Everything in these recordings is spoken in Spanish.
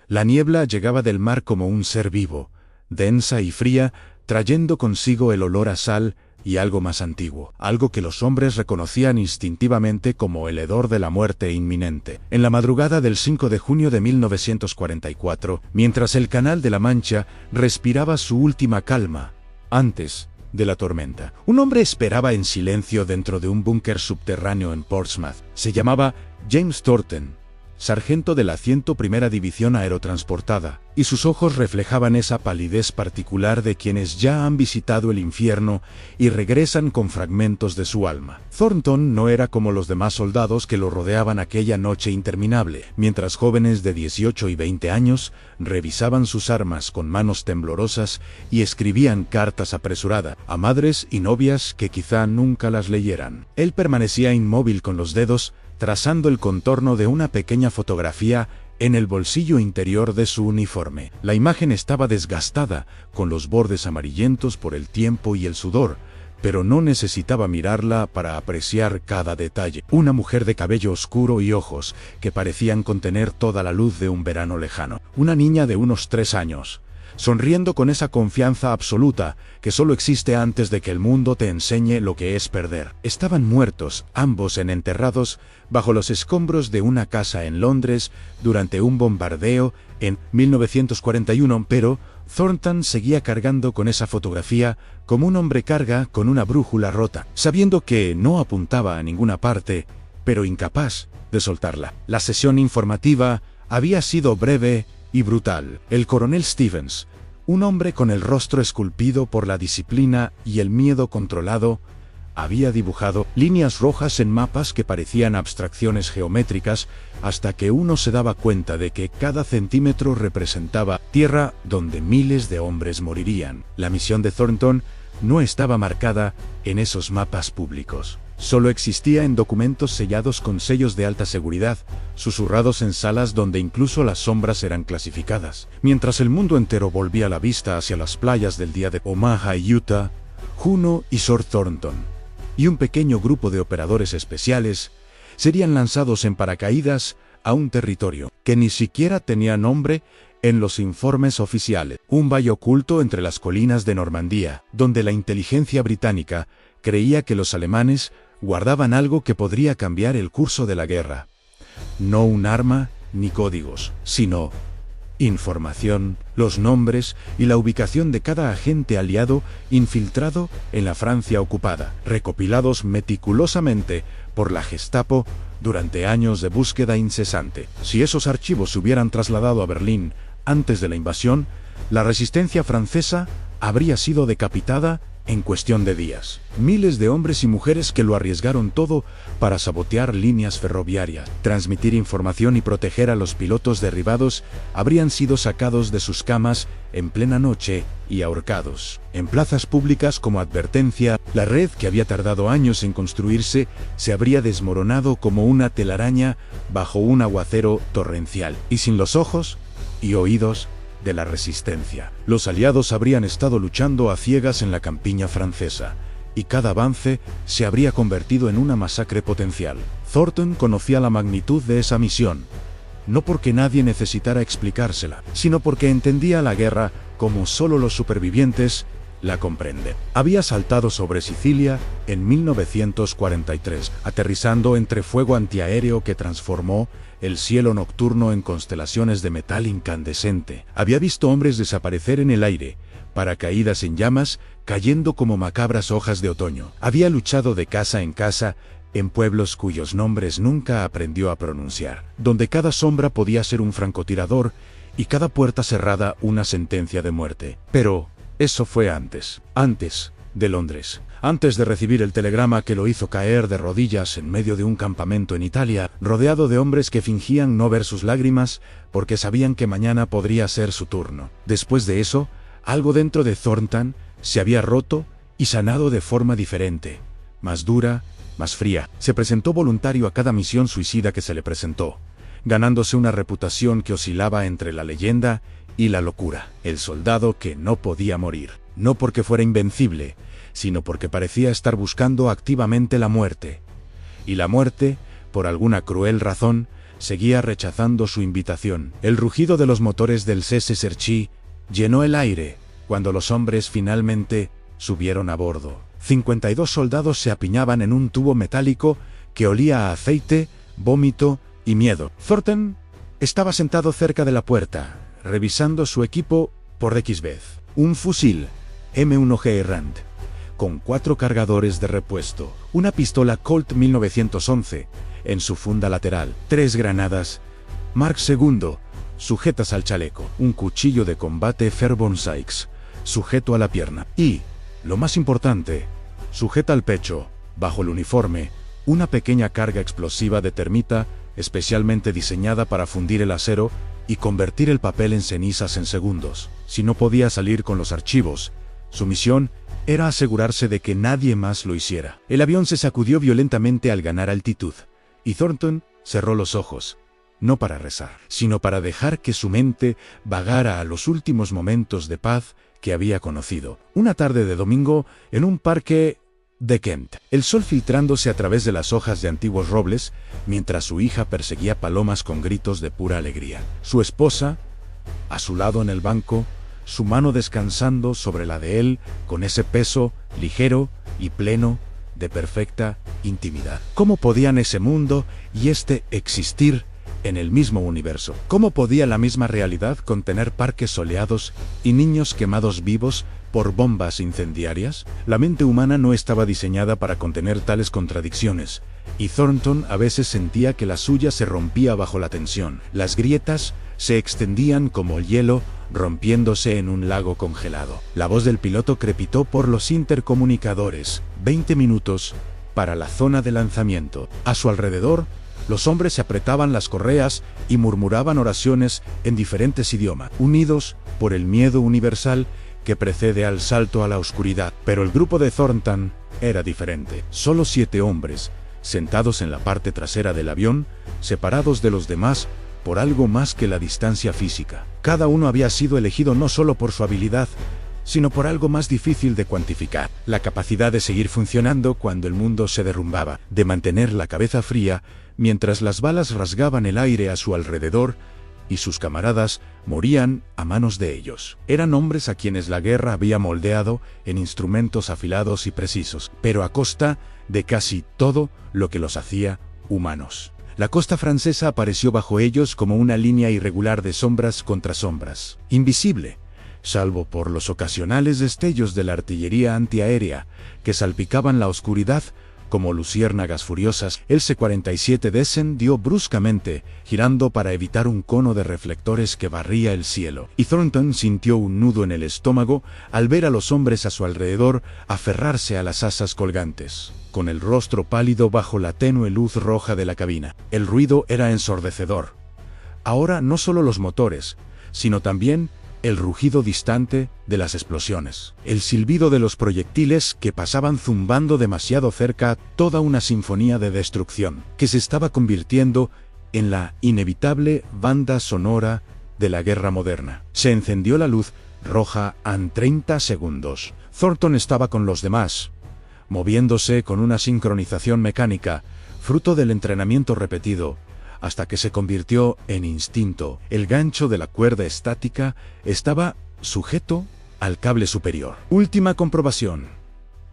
La niebla llegaba del mar como un ser vivo, densa y fría, trayendo consigo el olor a sal y algo más antiguo, algo que los hombres reconocían instintivamente como el hedor de la muerte inminente. En la madrugada del 5 de junio de 1944, mientras el Canal de la Mancha respiraba su última calma, antes de la tormenta, un hombre esperaba en silencio dentro de un búnker subterráneo en Portsmouth. Se llamaba James Thornton, sargento de la 101ª División Aerotransportada, y sus ojos reflejaban esa palidez particular de quienes ya han visitado el infierno y regresan con fragmentos de su alma. Thornton no era como los demás soldados que lo rodeaban aquella noche interminable, mientras jóvenes de 18 y 20 años revisaban sus armas con manos temblorosas y escribían cartas apresuradas a madres y novias que quizá nunca las leyeran. Él permanecía inmóvil con los dedos, trazando el contorno de una pequeña fotografía en el bolsillo interior de su uniforme. La imagen estaba desgastada, con los bordes amarillentos por el tiempo y el sudor, pero no necesitaba mirarla para apreciar cada detalle. Una mujer de cabello oscuro y ojos que parecían contener toda la luz de un verano lejano. Una niña de unos 3 años, sonriendo con esa confianza absoluta que solo existe antes de que el mundo te enseñe lo que es perder. Estaban muertos, ambos enterrados bajo los escombros de una casa en Londres durante un bombardeo en 1941, pero Thornton seguía cargando con esa fotografía como un hombre carga con una brújula rota, sabiendo que no apuntaba a ninguna parte, pero incapaz de soltarla. La sesión informativa había sido breve y brutal. El coronel Stevens, un hombre con el rostro esculpido por la disciplina y el miedo controlado, había dibujado líneas rojas en mapas que parecían abstracciones geométricas hasta que uno se daba cuenta de que cada centímetro representaba tierra donde miles de hombres morirían. La misión de Thornton no estaba marcada en esos mapas públicos. Solo existía en documentos sellados con sellos de alta seguridad, susurrados en salas donde incluso las sombras eran clasificadas. Mientras el mundo entero volvía la vista hacia las playas del día de Omaha y Utah, Juno y Sir Thornton y un pequeño grupo de operadores especiales serían lanzados en paracaídas a un territorio que ni siquiera tenía nombre en los informes oficiales. Un valle oculto entre las colinas de Normandía, donde la inteligencia británica creía que los alemanes guardaban algo que podría cambiar el curso de la guerra. No un arma ni códigos, sino información, los nombres y la ubicación de cada agente aliado infiltrado en la Francia ocupada, recopilados meticulosamente por la Gestapo durante años de búsqueda incesante. Si esos archivos se hubieran trasladado a Berlín antes de la invasión, la resistencia francesa habría sido decapitada en cuestión de días. Miles de hombres y mujeres que lo arriesgaron todo para sabotear líneas ferroviarias, transmitir información y proteger a los pilotos derribados habrían sido sacados de sus camas en plena noche y ahorcados. En plazas públicas como advertencia, la red que había tardado años en construirse se habría desmoronado como una telaraña bajo un aguacero torrencial. Y sin los ojos y oídos de la resistencia, los aliados habrían estado luchando a ciegas en la campiña francesa, y cada avance se habría convertido en una masacre potencial. Thornton conocía la magnitud de esa misión, no porque nadie necesitara explicársela, sino porque entendía la guerra como solo los supervivientes la comprenden. Había saltado sobre Sicilia en 1943, aterrizando entre fuego antiaéreo que transformó el cielo nocturno en constelaciones de metal incandescente. Había visto hombres desaparecer en el aire, paracaídas en llamas, cayendo como macabras hojas de otoño. Había luchado de casa en pueblos cuyos nombres nunca aprendió a pronunciar, donde cada sombra podía ser un francotirador y cada puerta cerrada una sentencia de muerte. Pero eso fue antes de Londres. Antes de recibir el telegrama que lo hizo caer de rodillas en medio de un campamento en Italia, rodeado de hombres que fingían no ver sus lágrimas porque sabían que mañana podría ser su turno. Después de eso, algo dentro de Thornton se había roto y sanado de forma diferente, más dura, más fría. Se presentó voluntario a cada misión suicida que se le presentó, ganándose una reputación que oscilaba entre la leyenda y la locura. El soldado que no podía morir, no porque fuera invencible, sino porque parecía estar buscando activamente la muerte. Y la muerte, por alguna cruel razón, seguía rechazando su invitación. El rugido de los motores del CC-Searchy llenó el aire cuando los hombres finalmente subieron a bordo. 52 soldados se apiñaban en un tubo metálico que olía a aceite, vómito y miedo. Thornton estaba sentado cerca de la puerta, revisando su equipo por X vez. Un fusil M1G Rand, con 4 cargadores de repuesto, una pistola Colt 1911 en su funda lateral, 3 granadas Mark II sujetas al chaleco, un cuchillo de combate Fairborn Sykes sujeto a la pierna y, lo más importante, sujeta al pecho, bajo el uniforme, una pequeña carga explosiva de termita especialmente diseñada para fundir el acero y convertir el papel en cenizas en segundos. Si no podía salir con los archivos, su misión era asegurarse de que nadie más lo hiciera. El avión se sacudió violentamente al ganar altitud, y Thornton cerró los ojos, no para rezar, sino para dejar que su mente vagara a los últimos momentos de paz que había conocido. Una tarde de domingo, en un parque de Kent, el sol filtrándose a través de las hojas de antiguos robles, mientras su hija perseguía palomas con gritos de pura alegría. Su esposa, a su lado en el banco, su mano descansando sobre la de él, con ese peso ligero y pleno de perfecta intimidad. ¿Cómo podían ese mundo y este existir en el mismo universo? ¿Cómo podía la misma realidad contener parques soleados y niños quemados vivos por bombas incendiarias? La mente humana no estaba diseñada para contener tales contradicciones, y Thornton a veces sentía que la suya se rompía bajo la tensión. Las grietas se extendían como el hielo, rompiéndose en un lago congelado. La voz del piloto crepitó por los intercomunicadores. 20 minutos para la zona de lanzamiento. A su alrededor, los hombres se apretaban las correas y murmuraban oraciones en diferentes idiomas, unidos por el miedo universal que precede al salto a la oscuridad. Pero el grupo de Thornton era diferente. Solo 7 hombres, sentados en la parte trasera del avión, separados de los demás por algo más que la distancia física. Cada uno había sido elegido no solo por su habilidad, sino por algo más difícil de cuantificar: la capacidad de seguir funcionando cuando el mundo se derrumbaba, de mantener la cabeza fría mientras las balas rasgaban el aire a su alrededor y sus camaradas morían a manos de ellos. Eran hombres a quienes la guerra había moldeado en instrumentos afilados y precisos, pero a costa de casi todo lo que los hacía humanos. La costa francesa apareció bajo ellos como una línea irregular de sombras contra sombras, invisible, salvo por los ocasionales destellos de la artillería antiaérea que salpicaban la oscuridad como luciérnagas furiosas. El C-47 descendió bruscamente, girando para evitar un cono de reflectores que barría el cielo, y Thornton sintió un nudo en el estómago al ver a los hombres a su alrededor aferrarse a las asas colgantes, con el rostro pálido bajo la tenue luz roja de la cabina. El ruido era ensordecedor. Ahora no solo los motores, sino también el rugido distante de las explosiones, el silbido de los proyectiles que pasaban zumbando demasiado cerca, toda una sinfonía de destrucción, que se estaba convirtiendo en la inevitable banda sonora de la guerra moderna. Se encendió la luz roja en 30 segundos. Thornton estaba con los demás, moviéndose con una sincronización mecánica, fruto del entrenamiento repetido, hasta que se convirtió en instinto. El gancho de la cuerda estática estaba sujeto al cable superior. Última comprobación.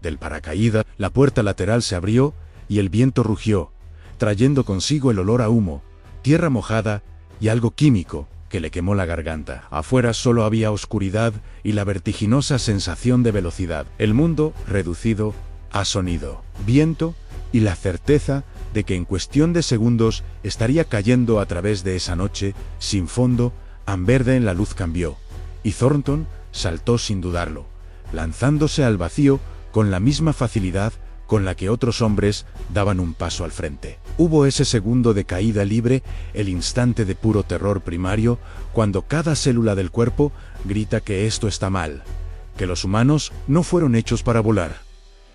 Del paracaídas, la puerta lateral se abrió y el viento rugió, trayendo consigo el olor a humo, tierra mojada y algo químico que le quemó la garganta. Afuera solo había oscuridad y la vertiginosa sensación de velocidad. El mundo reducido a sonido, viento y la certeza de que en cuestión de segundos estaría cayendo a través de esa noche sin fondo. Verde en la luz cambió, y Thornton saltó sin dudarlo, lanzándose al vacío con la misma facilidad con la que otros hombres daban un paso al frente. Hubo ese segundo de caída libre, el instante de puro terror primario, cuando cada célula del cuerpo grita que esto está mal, que los humanos no fueron hechos para volar.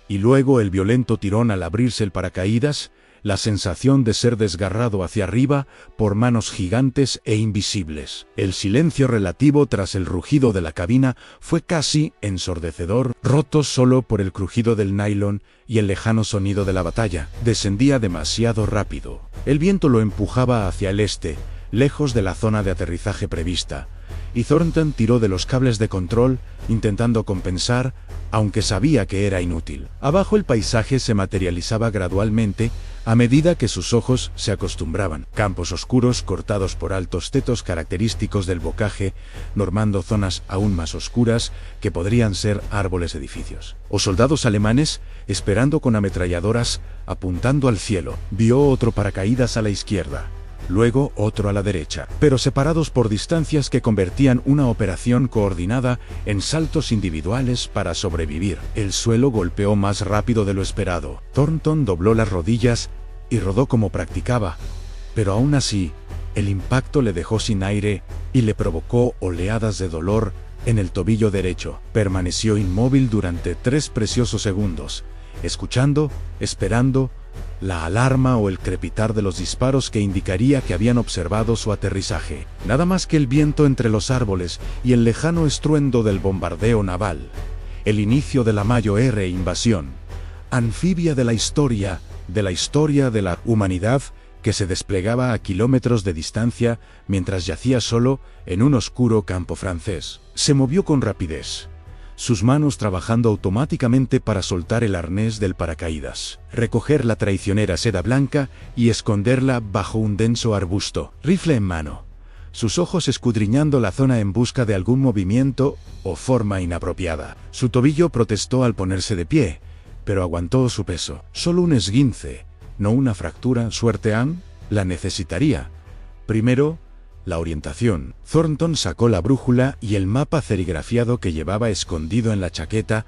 Y luego el violento tirón al abrirse el paracaídas, la sensación de ser desgarrado hacia arriba por manos gigantes e invisibles. El silencio relativo tras el rugido de la cabina fue casi ensordecedor, roto solo por el crujido del nylon y el lejano sonido de la batalla. Descendía demasiado rápido. El viento lo empujaba hacia el este, lejos de la zona de aterrizaje prevista, y Thornton tiró de los cables de control, intentando compensar, aunque sabía que era inútil. Abajo el paisaje se materializaba gradualmente a medida que sus ojos se acostumbraban. Campos oscuros cortados por altos tetos característicos del boscaje, normando zonas aún más oscuras que podrían ser árboles edificios. O soldados alemanes esperando con ametralladoras apuntando al cielo. Vio otro paracaídas a la izquierda. Luego otro a la derecha, pero separados por distancias que convertían una operación coordinada en saltos individuales para sobrevivir. El suelo golpeó más rápido de lo esperado. Thornton dobló las rodillas y rodó como practicaba, pero aún así, el impacto le dejó sin aire y le provocó oleadas de dolor en el tobillo derecho. Permaneció inmóvil durante 3 preciosos segundos, escuchando, esperando, la alarma o el crepitar de los disparos que indicaría que habían observado su aterrizaje. Nada más que el viento entre los árboles y el lejano estruendo del bombardeo naval. El inicio de la Mayo R invasión anfibia de la historia de la humanidad que se desplegaba a kilómetros de distancia mientras yacía solo en un oscuro campo francés. Se movió con rapidez, sus manos trabajando automáticamente para soltar el arnés del paracaídas, recoger la traicionera seda blanca y esconderla bajo un denso arbusto, rifle en mano, sus ojos escudriñando la zona en busca de algún movimiento o forma inapropiada. Su tobillo protestó al ponerse de pie, pero aguantó su peso. Solo un esguince, no una fractura. Suerte Ann la necesitaría. Primero, la orientación. Thornton sacó la brújula y el mapa serigrafiado que llevaba escondido en la chaqueta,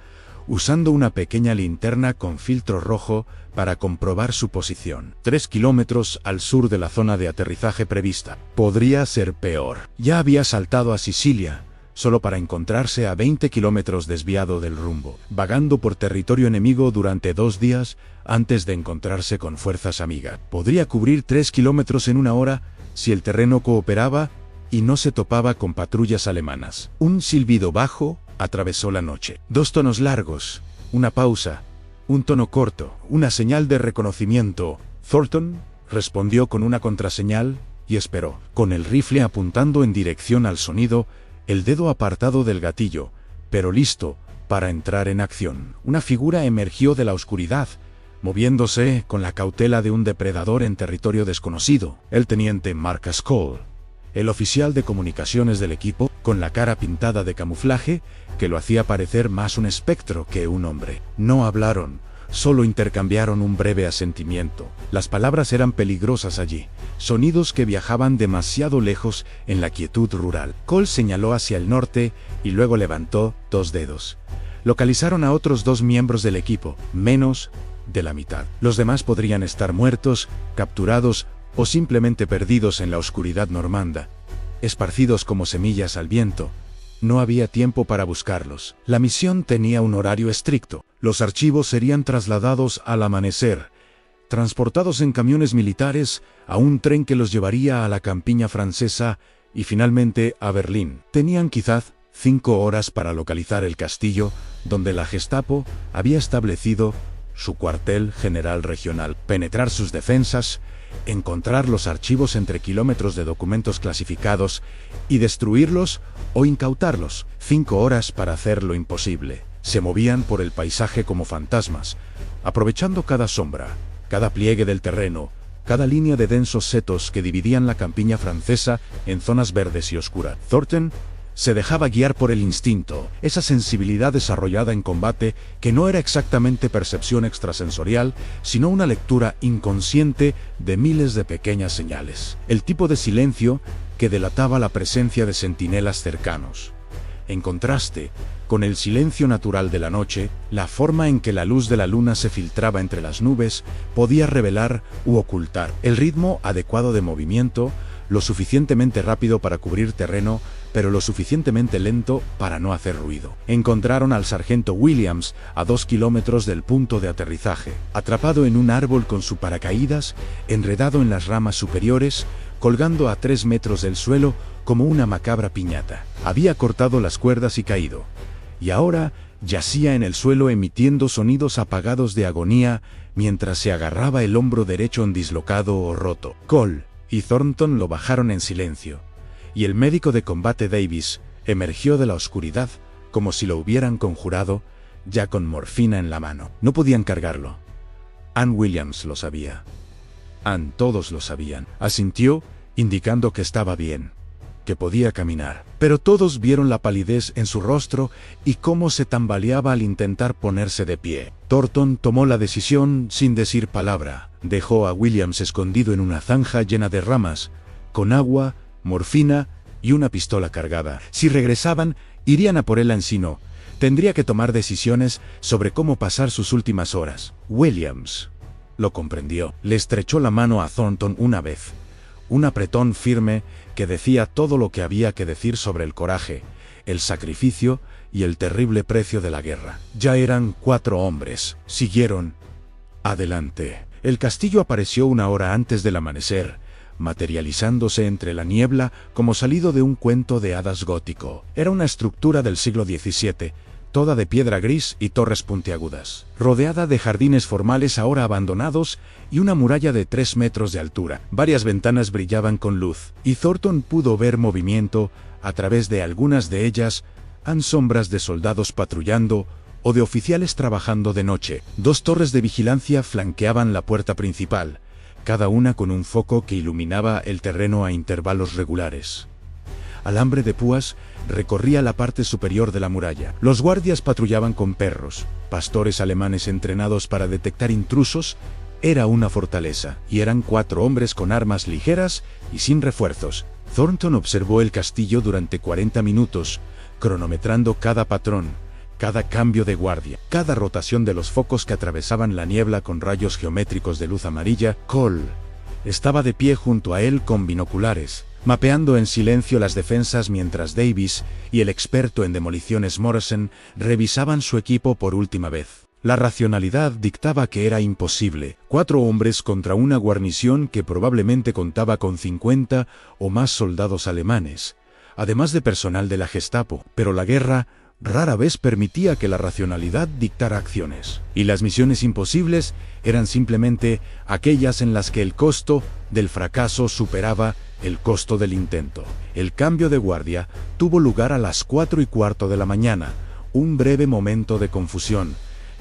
usando una pequeña linterna con filtro rojo para comprobar su posición. 3 kilómetros al sur de la zona de aterrizaje prevista. Podría ser peor. Ya había saltado a Sicilia, solo para encontrarse a 20 kilómetros desviado del rumbo, vagando por territorio enemigo durante 2 días antes de encontrarse con fuerzas amigas. Podría cubrir 3 kilómetros en 1 hora si el terreno cooperaba y no se topaba con patrullas alemanas. Un silbido bajo atravesó la noche. 2 tonos largos, una pausa, un tono corto, una señal de reconocimiento. Thornton respondió con una contraseñal y esperó, con el rifle apuntando en dirección al sonido, el dedo apartado del gatillo, pero listo para entrar en acción. Una figura emergió de la oscuridad, moviéndose con la cautela de un depredador en territorio desconocido. El teniente Mark Skoll, el oficial de comunicaciones del equipo, con la cara pintada de camuflaje, que lo hacía parecer más un espectro que un hombre. No hablaron, solo intercambiaron un breve asentimiento. Las palabras eran peligrosas allí, sonidos que viajaban demasiado lejos en la quietud rural. Cole señaló hacia el norte y luego levantó 2 dedos. Localizaron a otros 2 miembros del equipo, menos de la mitad. Los demás podrían estar muertos, capturados o simplemente perdidos en la oscuridad normanda, esparcidos como semillas al viento. No había tiempo para buscarlos. La misión tenía un horario estricto. Los archivos serían trasladados al amanecer, transportados en camiones militares a un tren que los llevaría a la campiña francesa y finalmente a Berlín. Tenían quizás 5 horas para localizar el castillo donde la Gestapo había establecido su cuartel general regional, penetrar sus defensas, encontrar los archivos entre kilómetros de documentos clasificados y destruirlos o incautarlos. 5 horas para hacer lo imposible. Se movían por el paisaje como fantasmas, aprovechando cada sombra, cada pliegue del terreno, cada línea de densos setos que dividían la campiña francesa en zonas verdes y oscuras. Thornton se dejaba guiar por el instinto, esa sensibilidad desarrollada en combate que no era exactamente percepción extrasensorial, sino una lectura inconsciente de miles de pequeñas señales. El tipo de silencio que delataba la presencia de centinelas cercanos. En contraste con el silencio natural de la noche, la forma en que la luz de la luna se filtraba entre las nubes podía revelar u ocultar el ritmo adecuado de movimiento, lo suficientemente rápido para cubrir terreno, pero lo suficientemente lento para no hacer ruido. Encontraron al sargento Williams a 2 kilómetros del punto de aterrizaje, atrapado en un árbol con su paracaídas, enredado en las ramas superiores, colgando a 3 metros del suelo como una macabra piñata. Había cortado las cuerdas y caído, y ahora yacía en el suelo emitiendo sonidos apagados de agonía mientras se agarraba el hombro derecho dislocado o roto. Cole y Thornton lo bajaron en silencio, y el médico de combate Davis emergió de la oscuridad como si lo hubieran conjurado, ya con morfina en la mano. No podían cargarlo. Ann Williams lo sabía. Ann, todos lo sabían. Asintió, indicando que estaba bien, que podía caminar. Pero todos vieron la palidez en su rostro y cómo se tambaleaba al intentar ponerse de pie. Thornton tomó la decisión sin decir palabra. Dejó a Williams escondido en una zanja llena de ramas, con agua, morfina y una pistola cargada. Si regresaban, irían a por él a Encino. Tendría que tomar decisiones sobre cómo pasar sus últimas horas. Williams lo comprendió. Le estrechó la mano a Thornton una vez. Un apretón firme que decía todo lo que había que decir sobre el coraje, el sacrificio y el terrible precio de la guerra. Ya eran 4 hombres. Siguieron adelante. El castillo apareció 1 hora antes del amanecer, materializándose entre la niebla como salido de un cuento de hadas gótico. Era una estructura del siglo XVII, toda de piedra gris y torres puntiagudas, rodeada de jardines formales ahora abandonados y una muralla de 3 metros de altura. Varias ventanas brillaban con luz, y Thornton pudo ver movimiento a través de algunas de ellas, sombras de soldados patrullando o de oficiales trabajando de noche. 2 torres de vigilancia flanqueaban la puerta principal, cada una con un foco que iluminaba el terreno a intervalos regulares. Alambre de púas recorría la parte superior de la muralla. Los guardias patrullaban con perros, pastores alemanes entrenados para detectar intrusos. Era una fortaleza, y eran 4 hombres con armas ligeras y sin refuerzos. Thornton observó el castillo durante 40 minutos, cronometrando cada patrón, cada cambio de guardia, cada rotación de los focos que atravesaban la niebla con rayos geométricos de luz amarilla. Cole estaba de pie junto a él con binoculares, mapeando en silencio las defensas mientras Davis y el experto en demoliciones Morrison revisaban su equipo por última vez. La racionalidad dictaba que era imposible. 4 hombres contra una guarnición que probablemente contaba con 50 o más soldados alemanes, además de personal de la Gestapo. Pero la guerra rara vez permitía que la racionalidad dictara acciones. Y las misiones imposibles eran simplemente aquellas en las que el costo del fracaso superaba el costo del intento. El cambio de guardia tuvo lugar a las 4:15 de la mañana, un breve momento de confusión,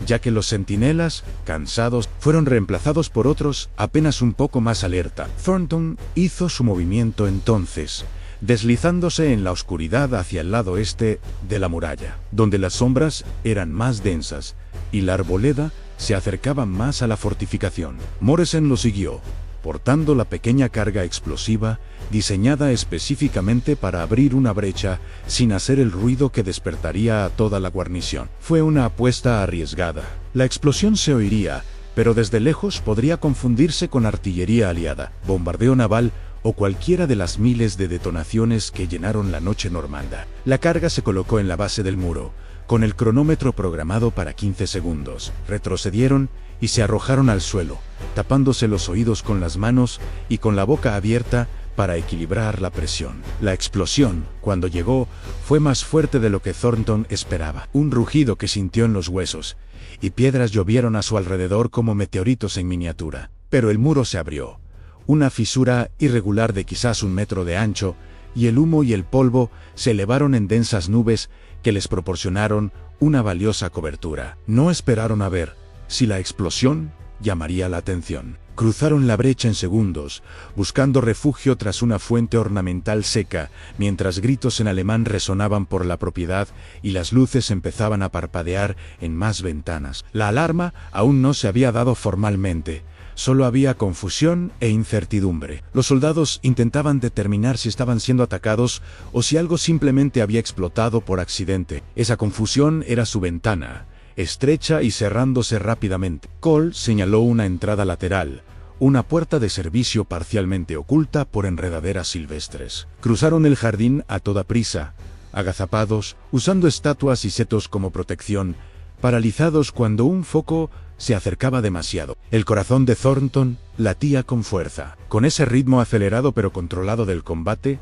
ya que los centinelas, cansados, fueron reemplazados por otros apenas un poco más alerta. Thornton hizo su movimiento entonces, deslizándose en la oscuridad hacia el lado este de la muralla, donde las sombras eran más densas y la arboleda se acercaba más a la fortificación. Morrison lo siguió, portando la pequeña carga explosiva diseñada específicamente para abrir una brecha sin hacer el ruido que despertaría a toda la guarnición. Fue una apuesta arriesgada. La explosión se oiría, pero desde lejos podría confundirse con artillería aliada, bombardeo naval o cualquiera de las miles de detonaciones que llenaron la noche normanda. La carga se colocó en la base del muro, con el cronómetro programado para 15 segundos. Retrocedieron y se arrojaron al suelo, tapándose los oídos con las manos y con la boca abierta para equilibrar la presión. La explosión, cuando llegó, fue más fuerte de lo que Thornton esperaba. Un rugido que sintió en los huesos, y piedras llovieron a su alrededor como meteoritos en miniatura. Pero el muro se abrió. Una fisura irregular de quizás 1 metro de ancho, y el humo y el polvo se elevaron en densas nubes que les proporcionaron una valiosa cobertura. No esperaron a ver si la explosión llamaría la atención. Cruzaron la brecha en segundos, buscando refugio tras una fuente ornamental seca, mientras gritos en alemán resonaban por la propiedad y las luces empezaban a parpadear en más ventanas. La alarma aún no se había dado formalmente. Solo había confusión e incertidumbre. Los soldados intentaban determinar si estaban siendo atacados o si algo simplemente había explotado por accidente. Esa confusión era su ventana, estrecha y cerrándose rápidamente. Cole señaló una entrada lateral, una puerta de servicio parcialmente oculta por enredaderas silvestres. Cruzaron el jardín a toda prisa, agazapados, usando estatuas y setos como protección, paralizados cuando un foco se acercaba demasiado. El corazón de Thornton latía con fuerza. Con ese ritmo acelerado pero controlado del combate,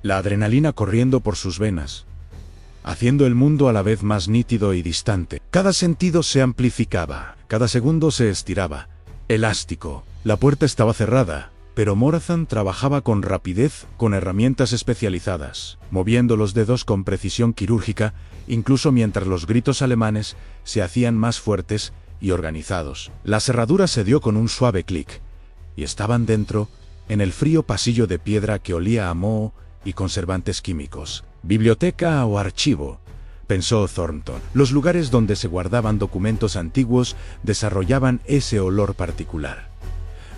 la adrenalina corriendo por sus venas, haciendo el mundo a la vez más nítido y distante. Cada sentido se amplificaba, cada segundo se estiraba. Elástico. La puerta estaba cerrada, pero Morazan trabajaba con rapidez, con herramientas especializadas, moviendo los dedos con precisión quirúrgica, incluso mientras los gritos alemanes se hacían más fuertes y organizados. La cerradura se dio con un suave clic, y estaban dentro, en el frío pasillo de piedra que olía a moho y conservantes químicos. Biblioteca o archivo, pensó Thornton. Los lugares donde se guardaban documentos antiguos desarrollaban ese olor particular.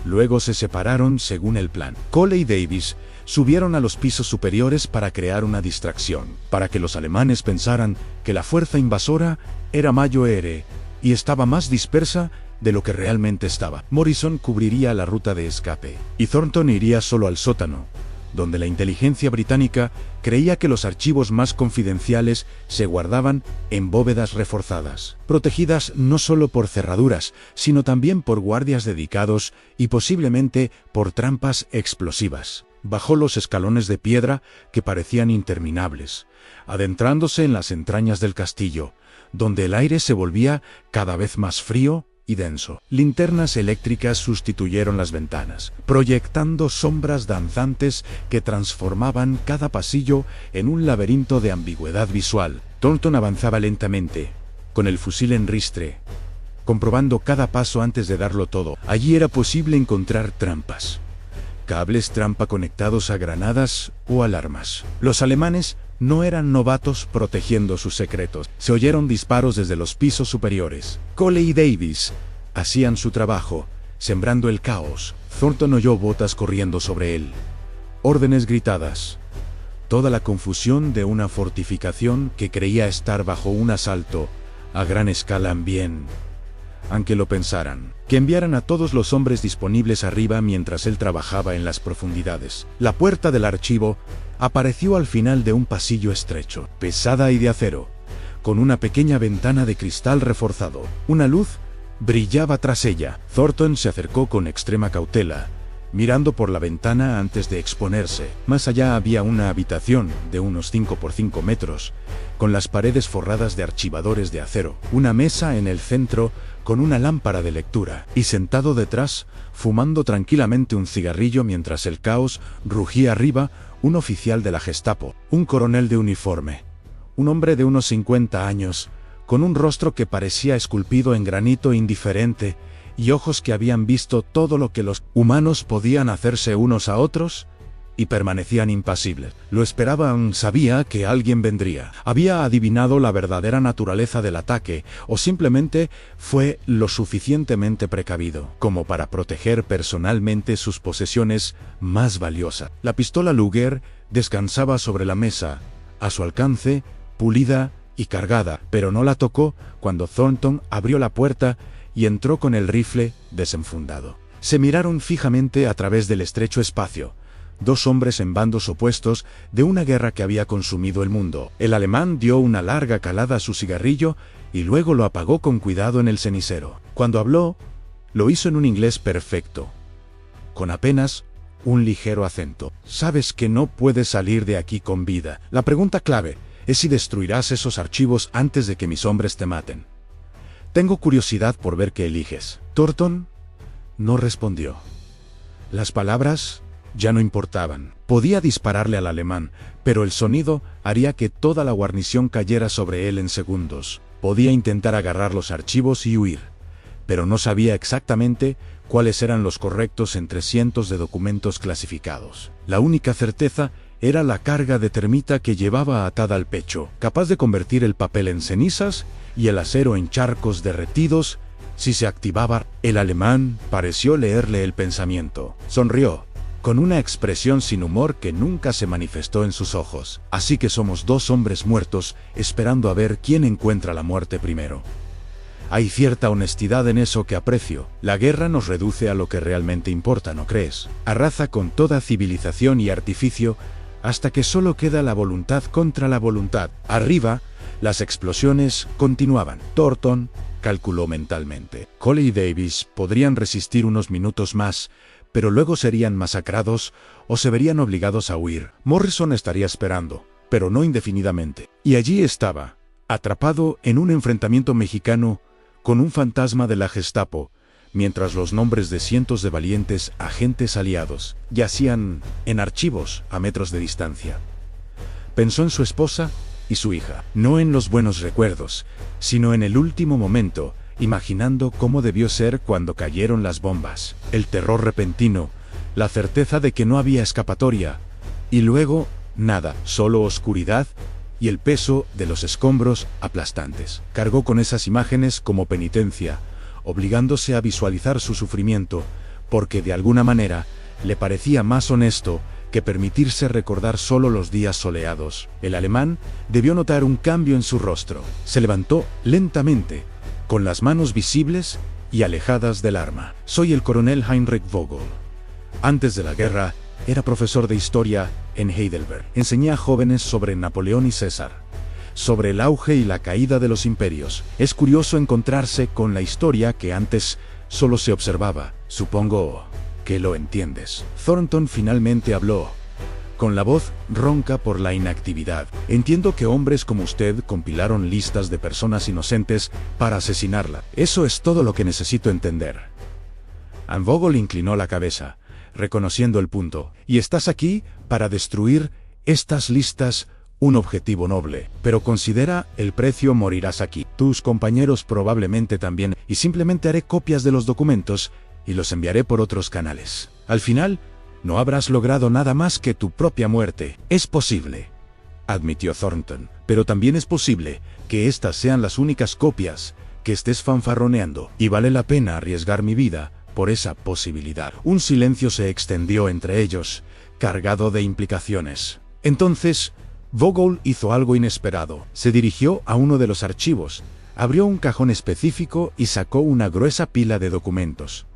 Luego se separaron según el plan. Cole y Davis subieron a los pisos superiores para crear una distracción, para que los alemanes pensaran que la fuerza invasora era mayor y estaba más dispersa de lo que realmente estaba. Morrison cubriría la ruta de escape, y Thornton iría solo al sótano, donde la inteligencia británica creía que los archivos más confidenciales se guardaban en bóvedas reforzadas, protegidas no solo por cerraduras, sino también por guardias dedicados y posiblemente por trampas explosivas. Bajó los escalones de piedra que parecían interminables, adentrándose en las entrañas del castillo, donde el aire se volvía cada vez más frío y denso. Linternas eléctricas sustituyeron las ventanas, proyectando sombras danzantes que transformaban cada pasillo en un laberinto de ambigüedad visual. Thornton avanzaba lentamente, con el fusil en ristre, comprobando cada paso antes de darlo todo. Allí era posible encontrar trampas, cables trampa conectados a granadas o alarmas. Los alemanes no eran novatos protegiendo sus secretos. Se oyeron disparos desde los pisos superiores. Cole y Davis hacían su trabajo, sembrando el caos. Thornton oyó botas corriendo sobre él, órdenes gritadas, toda la confusión de una fortificación que creía estar bajo un asalto a gran escala. Bien, aunque lo pensaran, que enviaran a todos los hombres disponibles arriba mientras él trabajaba en las profundidades. La puerta del archivo apareció al final de un pasillo estrecho, pesada y de acero, con una pequeña ventana de cristal reforzado. Una luz brillaba tras ella. Thornton se acercó con extrema cautela, mirando por la ventana antes de exponerse. Más allá había una habitación de unos 5 por 5 metros, con las paredes forradas de archivadores de acero, una mesa en el centro con una lámpara de lectura, y sentado detrás, fumando tranquilamente un cigarrillo mientras el caos rugía arriba, un oficial de la Gestapo, un coronel de uniforme, un hombre de unos 50 años, con un rostro que parecía esculpido en granito indiferente, y ojos que habían visto todo lo que los humanos podían hacerse unos a otros, y permanecían impasibles. Lo esperaban, sabía que alguien vendría. Había adivinado la verdadera naturaleza del ataque, o simplemente fue lo suficientemente precavido como para proteger personalmente sus posesiones más valiosas. La pistola Luger descansaba sobre la mesa, a su alcance, pulida y cargada, pero no la tocó cuando Thornton abrió la puerta y entró con el rifle desenfundado. Se miraron fijamente a través del estrecho espacio. Dos hombres en bandos opuestos de una guerra que había consumido el mundo. El alemán dio una larga calada a su cigarrillo y luego lo apagó con cuidado en el cenicero. Cuando habló, lo hizo en un inglés perfecto, con apenas un ligero acento. Sabes que no puedes salir de aquí con vida. La pregunta clave es si destruirás esos archivos antes de que mis hombres te maten. Tengo curiosidad por ver qué eliges. Thornton no respondió. Las palabras ya no importaban. Podía dispararle al alemán, pero el sonido haría que toda la guarnición cayera sobre él en segundos. Podía intentar agarrar los archivos y huir, pero no sabía exactamente cuáles eran los correctos entre cientos de documentos clasificados. La única certeza era la carga de termita que llevaba atada al pecho, capaz de convertir el papel en cenizas y el acero en charcos derretidos si se activaba. El alemán pareció leerle el pensamiento. Sonrió, con una expresión sin humor que nunca se manifestó en sus ojos. Así que somos dos hombres muertos esperando a ver quién encuentra la muerte primero. Hay cierta honestidad en eso que aprecio. La guerra nos reduce a lo que realmente importa, ¿no crees? Arrasa con toda civilización y artificio hasta que solo queda la voluntad contra la voluntad. Arriba, las explosiones continuaban. Thornton calculó mentalmente. Cole y Davis podrían resistir unos minutos más, pero luego serían masacrados o se verían obligados a huir. Morrison estaría esperando, pero no indefinidamente. Y allí estaba, atrapado en un enfrentamiento mexicano con un fantasma de la Gestapo, mientras los nombres de cientos de valientes agentes aliados yacían en archivos a metros de distancia. Pensó en su esposa y su hija, no en los buenos recuerdos, sino en el último momento, imaginando cómo debió ser cuando cayeron las bombas. El terror repentino, la certeza de que no había escapatoria, y luego, nada, solo oscuridad y el peso de los escombros aplastantes. Cargó con esas imágenes como penitencia, obligándose a visualizar su sufrimiento, porque de alguna manera le parecía más honesto que permitirse recordar solo los días soleados. El alemán debió notar un cambio en su rostro. Se levantó lentamente, con las manos visibles y alejadas del arma. Soy el coronel Heinrich Vogel. Antes de la guerra, era profesor de historia en Heidelberg. Enseñé a jóvenes sobre Napoleón y César, sobre el auge y la caída de los imperios. Es curioso encontrarse con la historia que antes solo se observaba. Supongo que lo entiendes. Thornton finalmente habló, con la voz ronca por la inactividad. Entiendo que hombres como usted compilaron listas de personas inocentes para asesinarla. Eso es todo lo que necesito entender. Anne Vogel inclinó la cabeza, reconociendo el punto. Y estás aquí para destruir estas listas, un objetivo noble. Pero considera el precio, morirás aquí. Tus compañeros probablemente también, y simplemente haré copias de los documentos y los enviaré por otros canales. Al final, no habrás logrado nada más que tu propia muerte. Es posible, admitió Thornton, pero también es posible que estas sean las únicas copias que estés fanfarroneando, y vale la pena arriesgar mi vida por esa posibilidad. Un silencio se extendió entre ellos, cargado de implicaciones. Entonces, Vogel hizo algo inesperado. Se dirigió a uno de los archivos, abrió un cajón específico y sacó una gruesa pila de documentos.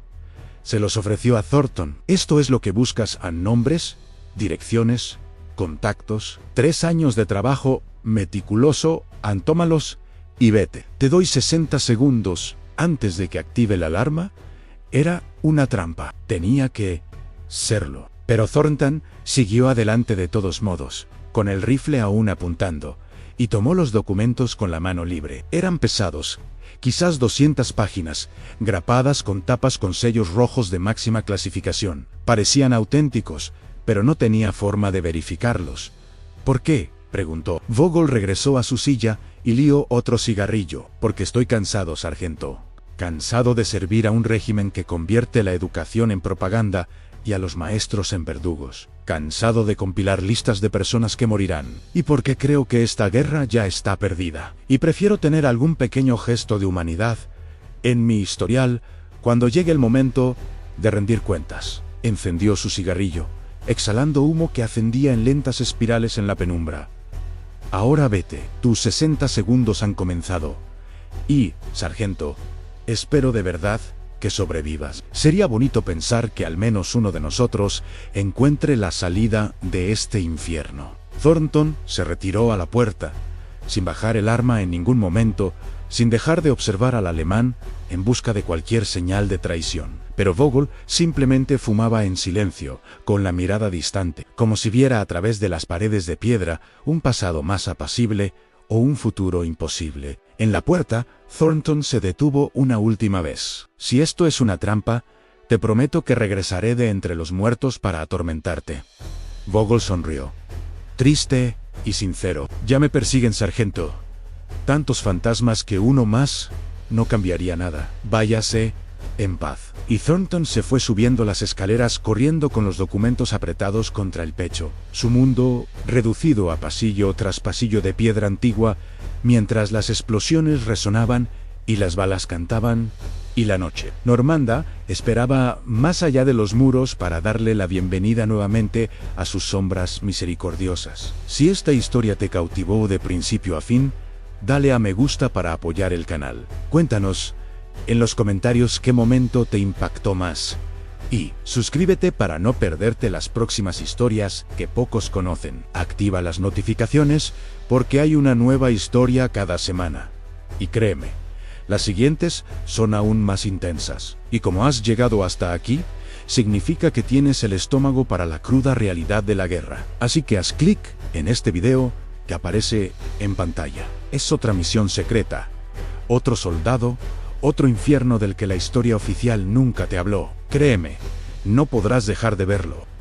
Se los ofreció a Thornton. Esto es lo que buscas: a nombres, direcciones, contactos, 3 años de trabajo meticuloso, antómalos y vete. Te doy 60 segundos antes de que active la alarma. Era una trampa. Tenía que serlo. Pero Thornton siguió adelante de todos modos, con el rifle aún apuntando, y tomó los documentos con la mano libre. Eran pesados, quizás 200 páginas, grapadas con tapas con sellos rojos de máxima clasificación. Parecían auténticos, pero no tenía forma de verificarlos. ¿Por qué?, preguntó. Vogel regresó a su silla y lió otro cigarrillo. Porque estoy cansado, sargento. Cansado de servir a un régimen que convierte la educación en propaganda y a los maestros en verdugos. Cansado de compilar listas de personas que morirán. Y porque creo que esta guerra ya está perdida. Y prefiero tener algún pequeño gesto de humanidad en mi historial cuando llegue el momento de rendir cuentas. Encendió su cigarrillo, exhalando humo que ascendía en lentas espirales en la penumbra. Ahora vete. Tus 60 segundos han comenzado. Y, sargento, espero de verdad que sobrevivas. Sería bonito pensar que al menos uno de nosotros encuentre la salida de este infierno. Thornton se retiró a la puerta, sin bajar el arma en ningún momento, sin dejar de observar al alemán en busca de cualquier señal de traición. Pero Vogel simplemente fumaba en silencio, con la mirada distante, como si viera a través de las paredes de piedra un pasado más apacible o un futuro imposible. En la puerta, Thornton se detuvo una última vez. Si esto es una trampa, te prometo que regresaré de entre los muertos para atormentarte. Vogel sonrió, triste y sincero. Ya me persiguen, sargento. Tantos fantasmas que uno más no cambiaría nada. Váyase en paz. Y Thornton se fue subiendo las escaleras corriendo con los documentos apretados contra el pecho. Su mundo reducido a pasillo tras pasillo de piedra antigua, mientras las explosiones resonaban y las balas cantaban, y la noche. Normanda esperaba más allá de los muros para darle la bienvenida nuevamente a sus sombras misericordiosas. Si esta historia te cautivó de principio a fin, dale a me gusta para apoyar el canal. Cuéntanos en los comentarios qué momento te impactó más. Y suscríbete para no perderte las próximas historias que pocos conocen. Activa las notificaciones porque hay una nueva historia cada semana. Y créeme, las siguientes son aún más intensas. Y como has llegado hasta aquí, significa que tienes el estómago para la cruda realidad de la guerra. Así que haz clic en este video que aparece en pantalla. Es otra misión secreta, otro soldado, otro infierno del que la historia oficial nunca te habló. Créeme, no podrás dejar de verlo.